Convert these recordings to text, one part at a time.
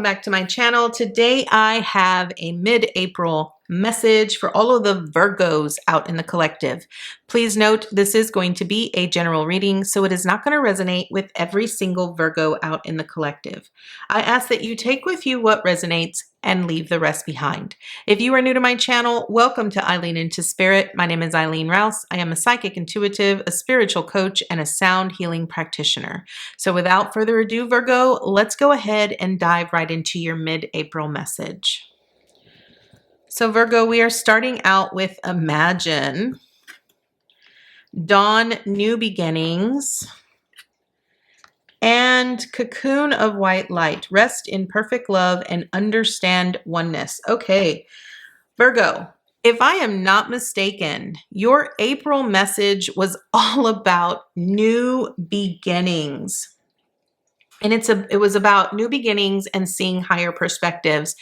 back to my channel. Today I have a mid-April message for all of the Virgos out in the collective. Please note this is going to be a general reading, so it is not going to resonate with every single Virgo out in the collective. I ask that you take with you what resonates and leave the rest behind. If you are new to my channel, welcome to Eileen Into Spirit. My name is Eileen Rouse. I am a psychic intuitive, a spiritual coach, and a sound healing practitioner. So without further ado, Virgo, let's go ahead and dive right into your mid-April message. So Virgo, we are starting out with Imagine, Dawn, New Beginnings, and Cocoon of White Light. Rest in perfect love and understand oneness. Okay, Virgo, if I am not mistaken, your April message was all about new beginnings. And it was about new beginnings and seeing higher perspectives.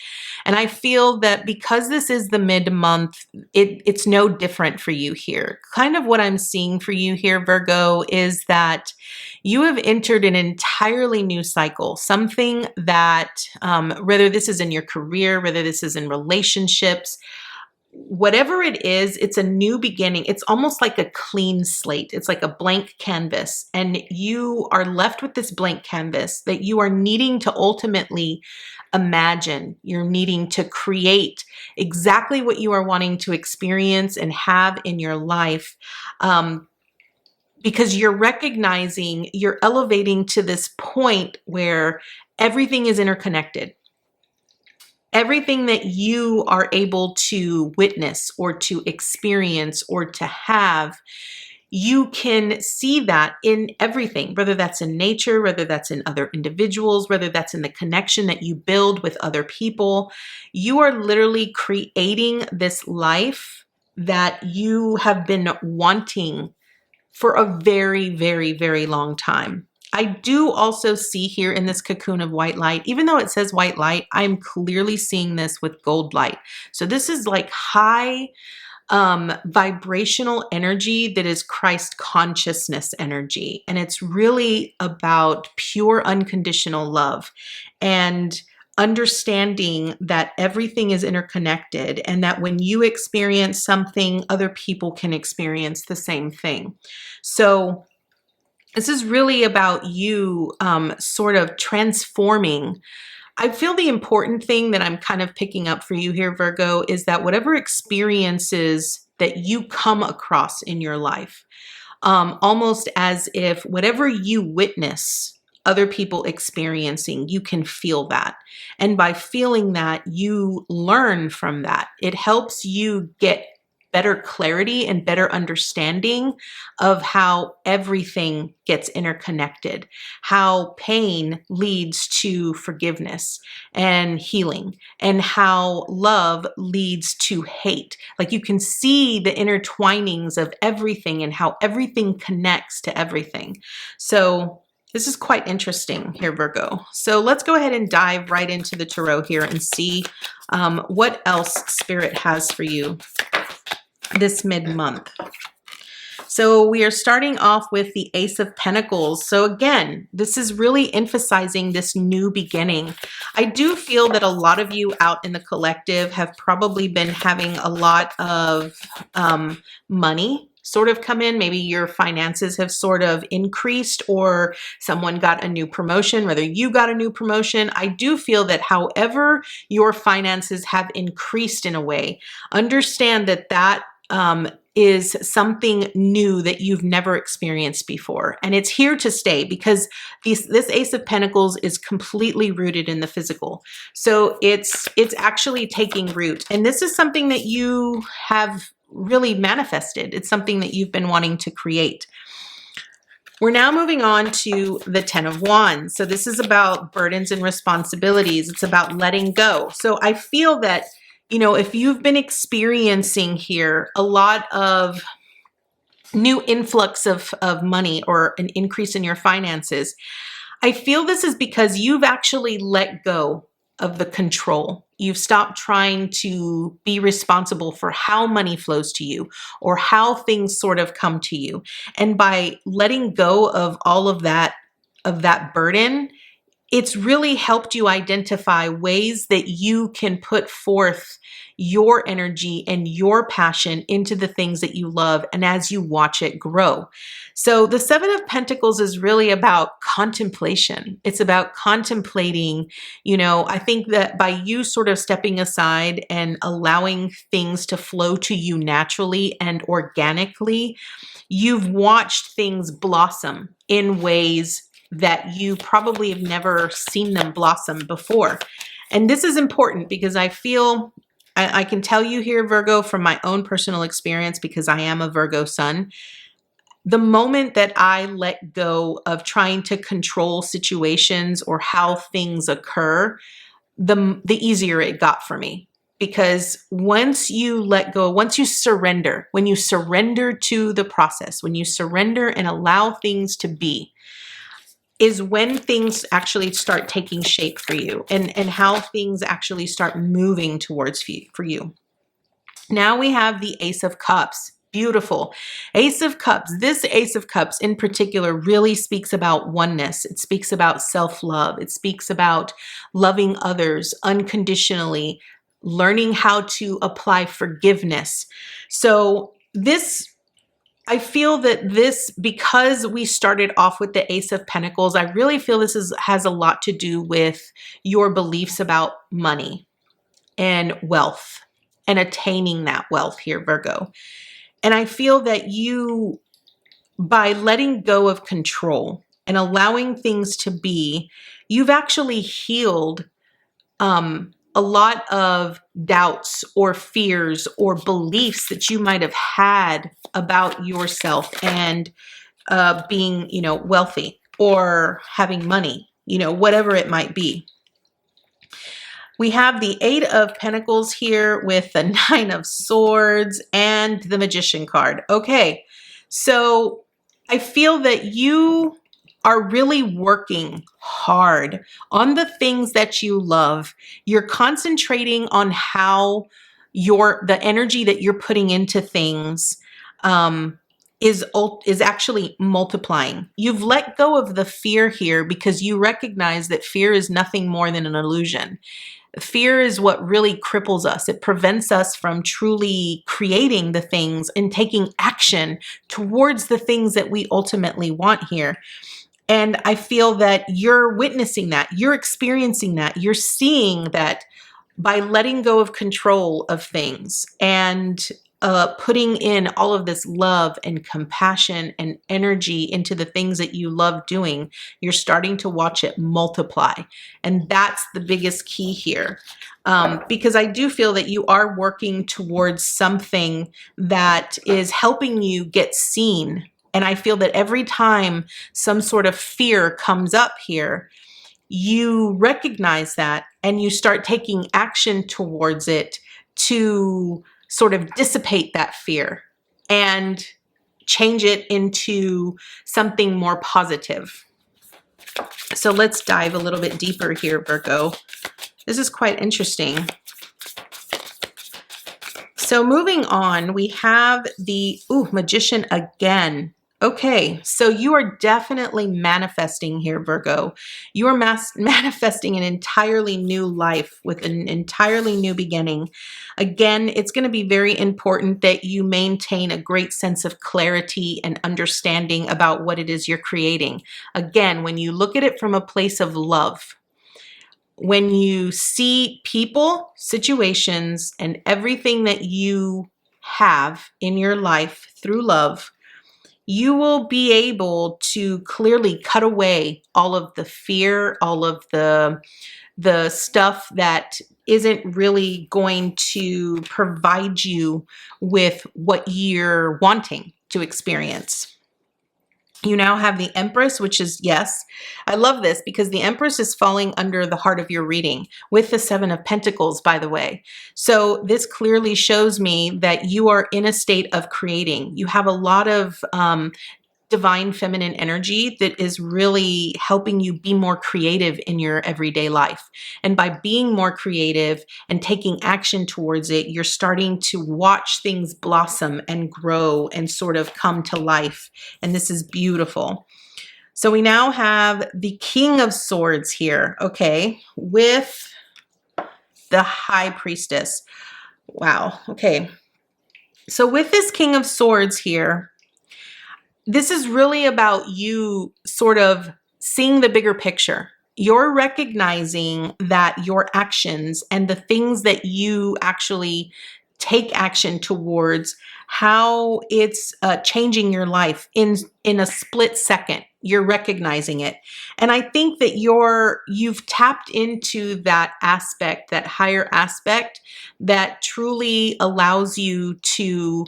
And I feel that because this is the mid-month, it's no different for you here. Kind of what I'm seeing for you here, Virgo, is that you have entered an entirely new cycle, something that, whether this is in your career, whether this is in relationships, whatever it is, it's a new beginning. It's almost like a clean slate. It's like a blank canvas, and you are left with this blank canvas that you are needing to ultimately imagine. You're needing to create exactly what you are wanting to experience and have in your life, because you're recognizing, you're elevating to this point where everything is interconnected. Everything that you are able to witness or to experience or to have, you can see that in everything, whether that's in nature, whether that's in other individuals, whether that's in the connection that you build with other people. You are literally creating this life that you have been wanting for a very, very, very long time. I do also see here in this cocoon of white light, even though it says white light, I'm clearly seeing this with gold light. So this is like high vibrational energy that is Christ consciousness energy. And it's really about pure unconditional love and understanding that everything is interconnected, and that when you experience something, other people can experience the same thing. So this is really about you sort of transforming. I feel the important thing that I'm kind of picking up for you here, Virgo, is that whatever experiences that you come across in your life, almost as if whatever you witness other people experiencing, you can feel that. And by feeling that, you learn from that. It helps you get better clarity and better understanding of how everything gets interconnected, how pain leads to forgiveness and healing, and how love leads to hate. Like you can see the intertwinings of everything and how everything connects to everything. So this is quite interesting here, Virgo. So let's go ahead and dive right into the tarot here and see what else Spirit has for you this mid-month. So we are starting off with the Ace of Pentacles. So again, this is really emphasizing this new beginning. I do feel that a lot of you out in the collective have probably been having a lot of money sort of come in. Maybe your finances have sort of increased, or someone got a new promotion, whether you got a new promotion. I do feel that however your finances have increased in a way, understand that that is something new that you've never experienced before. And it's here to stay, because this Ace of Pentacles is completely rooted in the physical. So it's actually taking root. And this is something that you have really manifested. It's something that you've been wanting to create. We're now moving on to the Ten of Wands. So this is about burdens and responsibilities. It's about letting go. So I feel that, you know, if you've been experiencing here a lot of new influx of money or an increase in your finances, I feel this is because you've actually let go of the control. You've stopped trying to be responsible for how money flows to you or how things sort of come to you. And by letting go of all of that burden, it's really helped you identify ways that you can put forth your energy and your passion into the things that you love, and as you watch it grow. So the Seven of Pentacles is really about contemplation. It's about contemplating, I think that by you sort of stepping aside and allowing things to flow to you naturally and organically, you've watched things blossom in ways that you probably have never seen them blossom before. And this is important because I feel I can tell you here, Virgo, from my own personal experience, because I am a Virgo sun, the moment that I let go of trying to control situations or how things occur, the easier it got for me. Because once you let go, once you surrender, when you surrender to the process, when you surrender and allow things to be, is when things actually start taking shape for you, and how things actually start moving towards for you. Now we have the Ace of Cups. Beautiful. Ace of Cups. This Ace of Cups in particular really speaks about oneness. It speaks about self-love. It speaks about loving others unconditionally, learning how to apply forgiveness. So I feel that this, because we started off with the Ace of Pentacles, I really feel this has a lot to do with your beliefs about money and wealth and attaining that wealth here, Virgo. And I feel that you, by letting go of control and allowing things to be, you've actually healed a lot of doubts or fears or beliefs that you might have had about yourself and being, wealthy or having money, whatever it might be. We have the Eight of Pentacles here with the Nine of Swords and the Magician card. Okay, so I feel that you are really working hard on the things that you love. You're concentrating on how the energy that you're putting into things is actually multiplying. You've let go of the fear here because you recognize that fear is nothing more than an illusion. Fear is what really cripples us. It prevents us from truly creating the things and taking action towards the things that we ultimately want here. And I feel that you're witnessing that, you're experiencing that, you're seeing that by letting go of control of things and putting in all of this love and compassion and energy into the things that you love doing, you're starting to watch it multiply. And that's the biggest key here. Because I do feel that you are working towards something that is helping you get seen. And I feel that every time some sort of fear comes up here, you recognize that and you start taking action towards it to sort of dissipate that fear and change it into something more positive. So let's dive a little bit deeper here, Virgo. This is quite interesting. So moving on, we have the Magician again. Okay, so you are definitely manifesting here, Virgo. You are manifesting an entirely new life with an entirely new beginning. Again, it's going to be very important that you maintain a great sense of clarity and understanding about what it is you're creating. Again, when you look at it from a place of love, when you see people, situations, and everything that you have in your life through love, you will be able to clearly cut away all of the fear, all of the stuff that isn't really going to provide you with what you're wanting to experience. You now have the Empress, which is, yes, I love this because the Empress is falling under the heart of your reading with the Seven of Pentacles, by the way. So this clearly shows me that you are in a state of creating. You have a lot of divine feminine energy that is really helping you be more creative in your everyday life. And by being more creative and taking action towards it, you're starting to watch things blossom and grow and sort of come to life. And this is beautiful. So we now have the King of Swords here, okay, with the High Priestess. Wow, okay. So with this King of Swords here, this is really about you sort of seeing the bigger picture. You're recognizing that your actions and the things that you actually take action towards, how it's changing your life in a split second. You're recognizing it. And I think that you've tapped into that aspect, that higher aspect that truly allows you to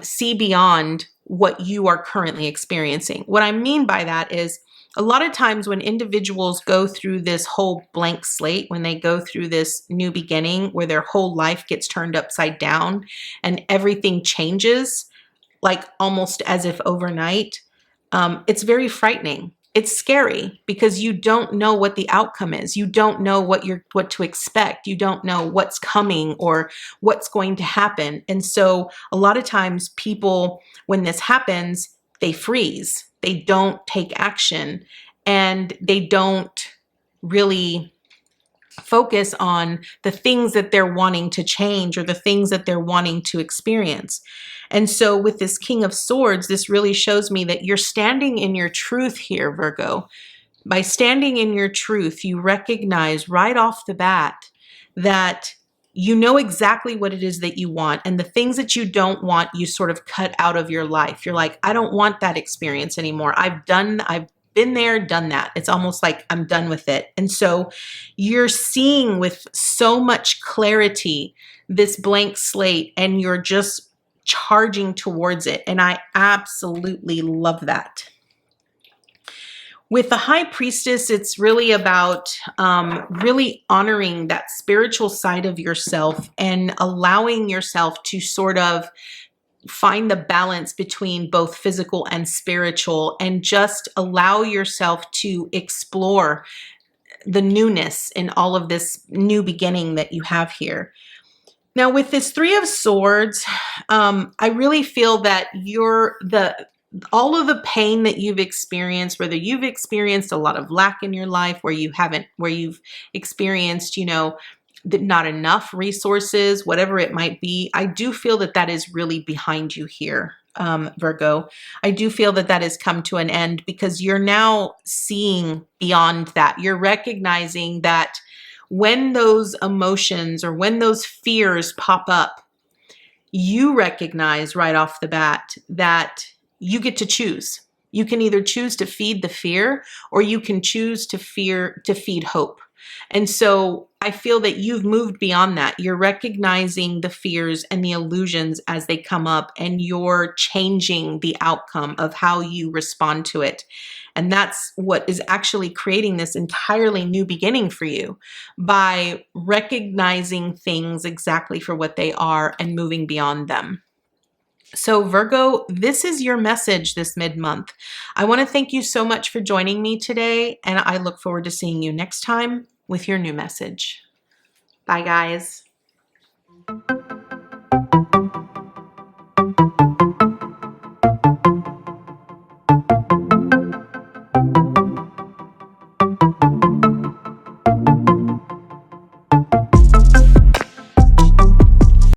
see beyond what you are currently experiencing. What I mean by that is a lot of times when individuals go through this whole blank slate, when they go through this new beginning where their whole life gets turned upside down and everything changes, like almost as if overnight, it's very frightening. It's scary because you don't know what the outcome is. You don't know what to expect. You don't know what's coming or what's going to happen. And so a lot of times people, when this happens, they freeze. They don't take action and they don't really focus on the things that they're wanting to change or the things that they're wanting to experience. And so with this King of Swords, this really shows me that you're standing in your truth here, Virgo. By standing in your truth, you recognize right off the bat that you know exactly what it is that you want, and the things that you don't want, you sort of cut out of your life. You're like, I don't want that experience anymore. I've been there, done that. It's almost like I'm done with it. And so you're seeing with so much clarity this blank slate, and you're just charging towards it. And I absolutely love that. With the High Priestess, it's really about really honoring that spiritual side of yourself and allowing yourself to sort of find the balance between both physical and spiritual, and just allow yourself to explore the newness in all of this new beginning that you have here. Now, with this Three of Swords, I really feel that all of the pain that you've experienced, whether you've experienced a lot of lack in your life, where you've experienced, not enough resources, whatever it might be, I do feel that that is really behind you here, Virgo. I do feel that that has come to an end because you're now seeing beyond that. You're recognizing that when those emotions or when those fears pop up, you recognize right off the bat that you get to choose. You can either choose to feed the fear, or you can choose to feed hope. And so I feel that you've moved beyond that. You're recognizing the fears and the illusions as they come up, and you're changing the outcome of how you respond to it. And that's what is actually creating this entirely new beginning for you, by recognizing things exactly for what they are and moving beyond them. So Virgo, this is your message this mid-month. I want to thank you so much for joining me today, and I look forward to seeing you next time with your new message. Bye, guys.